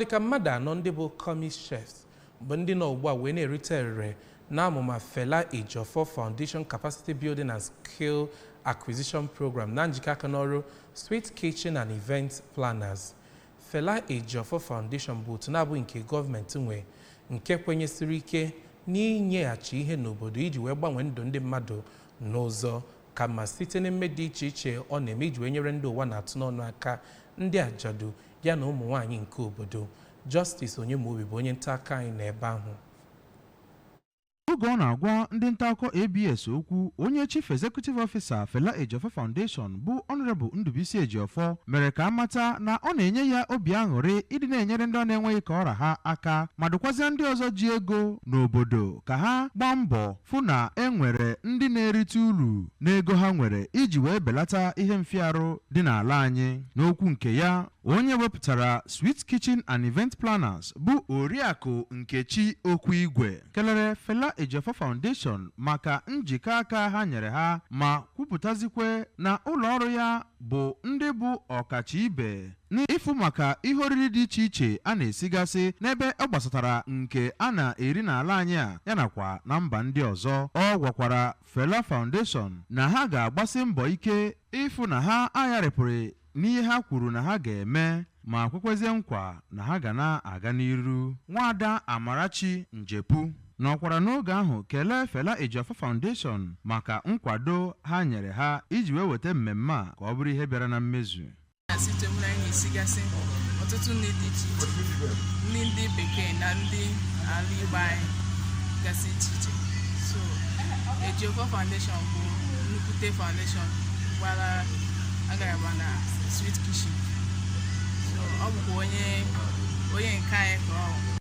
Dịka mmadụ anọ ndị bụ commis chefs bụ ndị nọ ugbu a wee na-erite erere n'amụma Fela Ejiofor Foundation Capacity Building and Skill Acquisition Program na njikọ aka n'ọrụ Sweet Kitchen and Event Planners. Fela Ejiofor Foundation bụ otu na-abụ nke gọọmenti nwe nke kwenyesiri ike n'inyeghachi ihe n'obodo iji wee gbanwee ndụ ndị mmadụ n'ụzọ kama site n'emme dị iche iche ọ na-eme iji wee nyere ndị ụwa na-atụ n'ọnụ aka ndị ajadu ya na ụmụ nwaanyị nke obodo. Justice Onyemobi bụ onye nta aka anyị n'ebe ahụ. Oge ọ na-agwa ndị nta akụkọ ABS okwu, onye Chief Executive Officer Fela Ejiofor Foundation bụ Honorable Ndubisi Ejiofor mere ka amata na ọ na-enye ya obi aṅụrị ịdị na-enyere ndị ọ na-enweghị ka ọra ha aka ma dụkwazịa ndị ọzọ ji ego n'obodo ka ha gbaa mbọ fụ na enwere ndị na-erite uru n'ego ha nwere iji wee belata ihe mfiarụ dị n'ala anyị. N'okwu nke ya, onye wepụtara Sweet Kitchen and Event Planners bụ Oriakụ Nkechi Okwuigwe kelere Fela Ejiofor Foundation maka njikọ aka ha nyere ha ma kwupụtazikwe na ụlọ ọrụ ya bụ ndị bụ ọkacha ibe n'ịfụ maka ihe oriri dị iche iche a na-esigasị n'ebe ọ gbasatara nke a na-eri n'ala anyị a yanakwa na mba ndị ọzọ. Ọ gwakwara Fela Foundation na ha ga-agbasi mbọ ike ịfụ na ha agharịpụrụ n'ihe ha kwuru na ha ga-eme ma kwekwezie nkwa na ha ga na-aga n'iru. Nwada Amarachi Njepu n'ọkwara n'oge ahụ kelee Fela Ejiofor Foundation maka nkwado ha nyere ha iji wee weta mmemme a ka ọ bụrụ ihe bịara na mmezu. Ọtụtụ ndị dị iche iche, ndị bekee na ndị ala Igbo anyị gasị iche iche. So Ejiofor Foundation bụ nnukwute foundation gbara agaraba na Sweet Kitchen. So ọ bụkwa onye nke anyị ka ọ